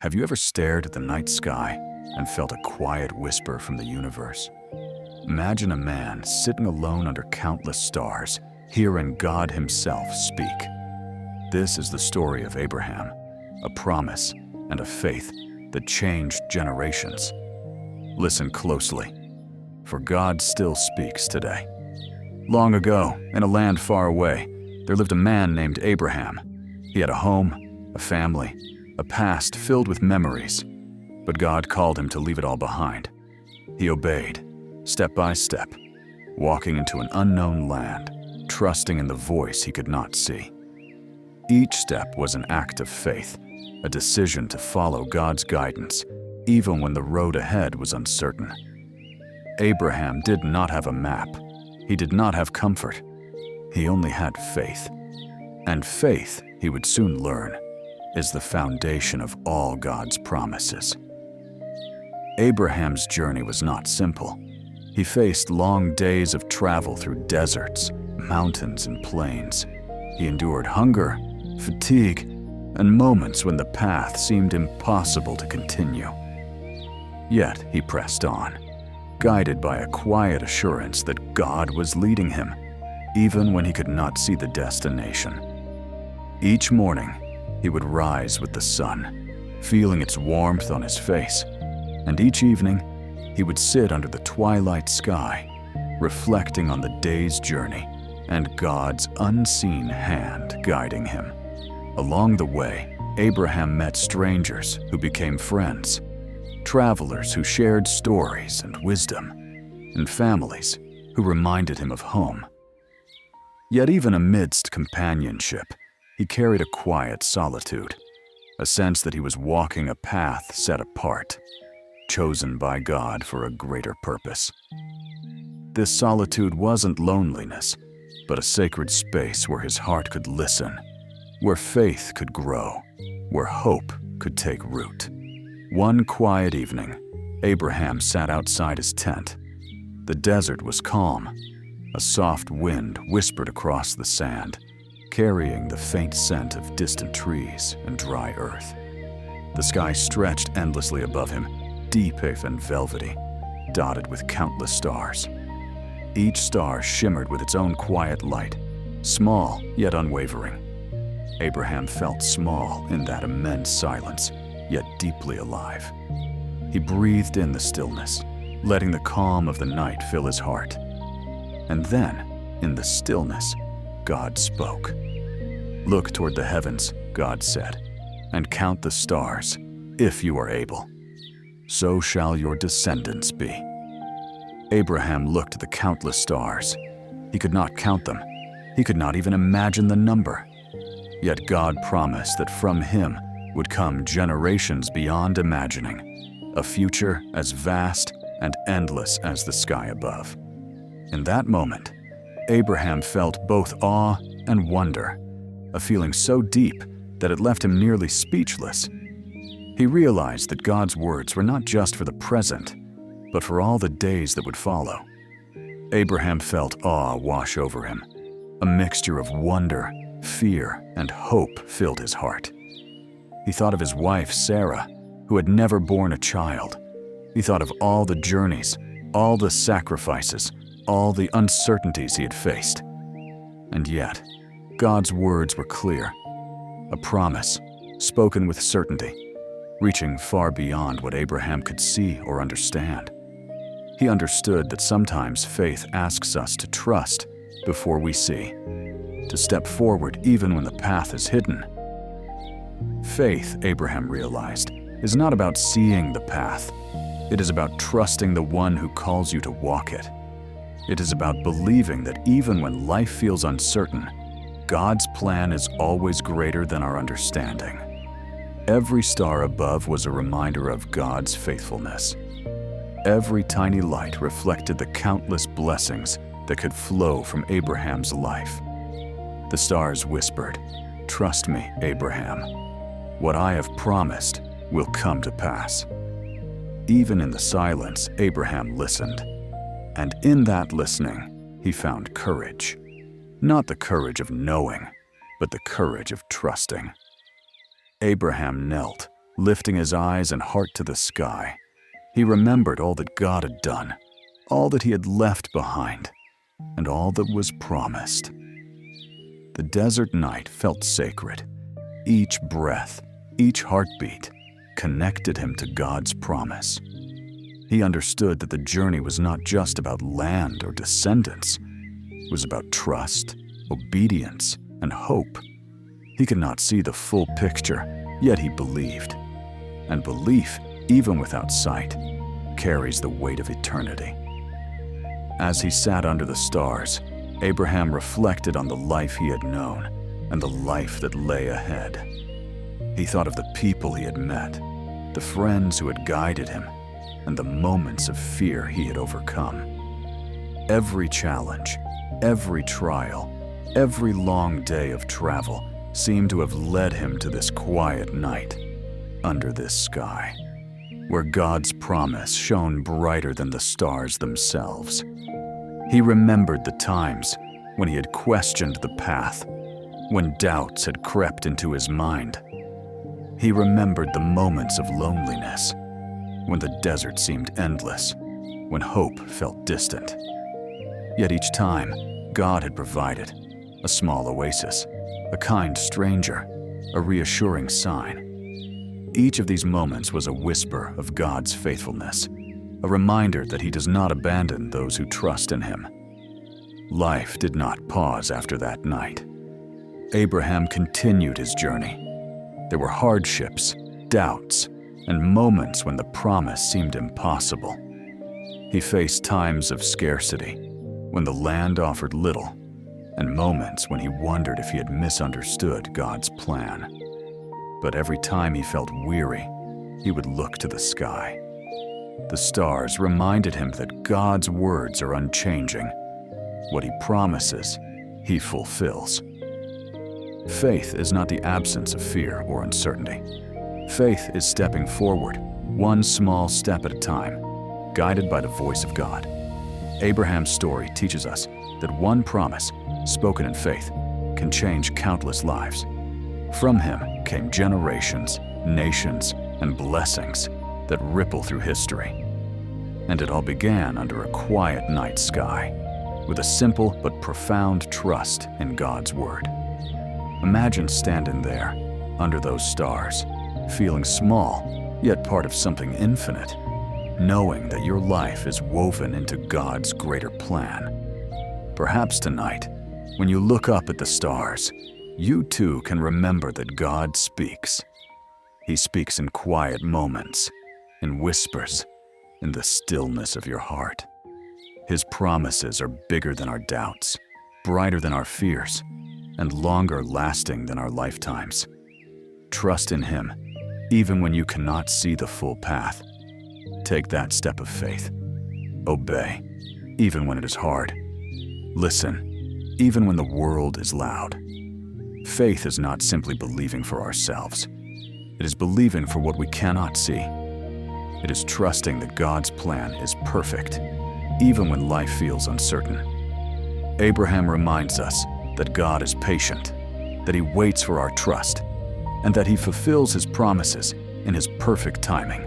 Have you ever stared at the night sky and felt a quiet whisper from the universe? Imagine a man sitting alone under countless stars, hearing God himself speak. This is the story of Abraham, a promise and a faith that changed generations. Listen closely, for God still speaks today. Long ago, in a land far away, there lived a man named Abraham. He had a home, a family, a past filled with memories, but God called him to leave it all behind. He obeyed, step by step, walking into an unknown land, trusting in the voice he could not see. Each step was an act of faith, a decision to follow God's guidance, even when the road ahead was uncertain. Abraham did not have a map. He did not have comfort. He only had faith. And faith, he would soon learn, is the foundation of all God's promises. Abraham's journey was not simple. He faced long days of travel through deserts, mountains, and plains. He endured hunger, fatigue, and moments when the path seemed impossible to continue. Yet he pressed on, guided by a quiet assurance that God was leading him, even when he could not see the destination. Each morning, he would rise with the sun, feeling its warmth on his face, and each evening, he would sit under the twilight sky, reflecting on the day's journey and God's unseen hand guiding him. Along the way, Abraham met strangers who became friends, travelers who shared stories and wisdom, and families who reminded him of home. Yet even amidst companionship, he carried a quiet solitude, a sense that he was walking a path set apart, chosen by God for a greater purpose. This solitude wasn't loneliness, but a sacred space where his heart could listen, where faith could grow, where hope could take root. One quiet evening, Abraham sat outside his tent. The desert was calm. A soft wind whispered across the sand, carrying the faint scent of distant trees and dry earth. The sky stretched endlessly above him, deep and velvety, dotted with countless stars. Each star shimmered with its own quiet light, small yet unwavering. Abraham felt small in that immense silence, yet deeply alive. He breathed in the stillness, letting the calm of the night fill his heart. And then, in the stillness, God spoke. "Look toward the heavens," God said, "and count the stars, if you are able. So shall your descendants be." Abraham looked at the countless stars. He could not count them. He could not even imagine the number. Yet God promised that from him would come generations beyond imagining, a future as vast and endless as the sky above. In that moment, Abraham felt both awe and wonder, a feeling so deep that it left him nearly speechless. He realized that God's words were not just for the present, but for all the days that would follow. Abraham felt awe wash over him. A mixture of wonder, fear, and hope filled his heart. He thought of his wife, Sarah, who had never borne a child. He thought of all the journeys, all the sacrifices, all the uncertainties he had faced. And yet, God's words were clear. A promise, spoken with certainty, reaching far beyond what Abraham could see or understand. He understood that sometimes faith asks us to trust before we see, to step forward even when the path is hidden. Faith, Abraham realized, is not about seeing the path. It is about trusting the one who calls you to walk it. It is about believing that even when life feels uncertain, God's plan is always greater than our understanding. Every star above was a reminder of God's faithfulness. Every tiny light reflected the countless blessings that could flow from Abraham's life. The stars whispered, "Trust me, Abraham. What I have promised will come to pass." Even in the silence, Abraham listened. And in that listening, he found courage. Not the courage of knowing, but the courage of trusting. Abraham knelt, Lifting his eyes and heart to the sky, he remembered all that God had done, all that he had left behind, and all that was promised. The desert night felt sacred. Each breath, each heartbeat connected him to God's promise. He understood that the journey was not just about land or descendants. It was about trust, obedience, and hope. He could not see the full picture, yet he believed. And belief, even without sight, carries the weight of eternity. As he sat under the stars, Abraham reflected on the life he had known and the life that lay ahead. He thought of the people he had met, the friends who had guided him, and the moments of fear he had overcome. Every challenge, every trial, every long day of travel seemed to have led him to this quiet night, under this sky, where God's promise shone brighter than the stars themselves. He remembered the times when he had questioned the path, when doubts had crept into his mind. He remembered the moments of loneliness, when the desert seemed endless, when hope felt distant. Yet each time, God had provided a small oasis, a kind stranger, a reassuring sign. Each of these moments was a whisper of God's faithfulness, a reminder that he does not abandon those who trust in him. Life did not pause after that night. Abraham continued his journey. There were hardships, doubts, and moments when the promise seemed impossible. He faced times of scarcity, when the land offered little, and moments when he wondered if he had misunderstood God's plan. But every time he felt weary, he would look to the sky. The stars reminded him that God's words are unchanging. What he promises, he fulfills. Faith is not the absence of fear or uncertainty. Faith is stepping forward, one small step at a time, guided by the voice of God. Abraham's story teaches us that one promise, spoken in faith, can change countless lives. From him came generations, nations, and blessings that ripple through history. And it all began under a quiet night sky, with a simple but profound trust in God's word. Imagine standing there, under those stars, feeling small, yet part of something infinite, knowing that your life is woven into God's greater plan. Perhaps tonight, when you look up at the stars, you too can remember that God speaks. He speaks in quiet moments, in whispers, in the stillness of your heart. His promises are bigger than our doubts, brighter than our fears, and longer lasting than our lifetimes. Trust in him, even when you cannot see the full path. Take that step of faith. Obey, even when it is hard. Listen, even when the world is loud. Faith is not simply believing for ourselves. It is believing for what we cannot see. It is trusting that God's plan is perfect, even when life feels uncertain. Abraham reminds us that God is patient, that he waits for our trust, and that he fulfills his promises in his perfect timing.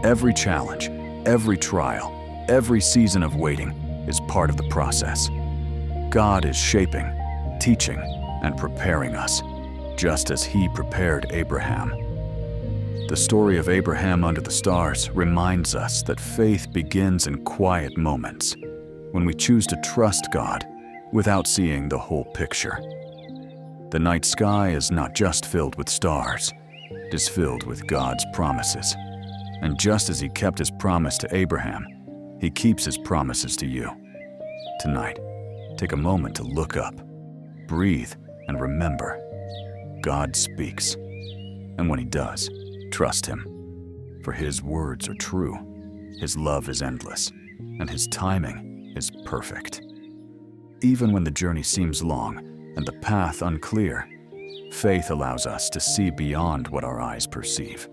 Every challenge, every trial, every season of waiting is part of the process. God is shaping, teaching, and preparing us, just as he prepared Abraham. The story of Abraham under the stars reminds us that faith begins in quiet moments, when we choose to trust God without seeing the whole picture. The night sky is not just filled with stars, it is filled with God's promises. And just as he kept his promise to Abraham, he keeps his promises to you. Tonight, take a moment to look up, breathe, and remember, God speaks. And when he does, trust him, for his words are true, his love is endless, and his timing is perfect. Even when the journey seems long and the path unclear, faith allows us to see beyond what our eyes perceive.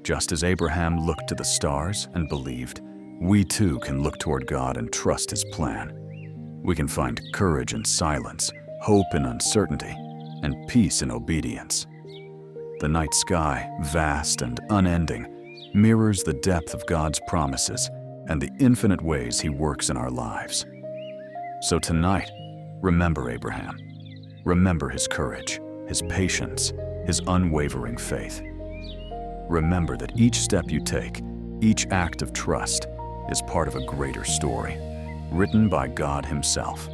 Just as Abraham looked to the stars and believed, we too can look toward God and trust his plan. We can find courage in silence, hope in uncertainty, and peace in obedience. The night sky, vast and unending, mirrors the depth of God's promises and the infinite ways He works in our lives. So tonight, remember Abraham. Remember his courage, his patience, his unwavering faith. Remember that each step you take, each act of trust, is part of a greater story, written by God Himself.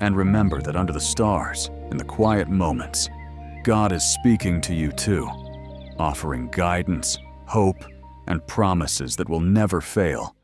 And remember that under the stars, in the quiet moments, God is speaking to you too, offering guidance, hope, and promises that will never fail,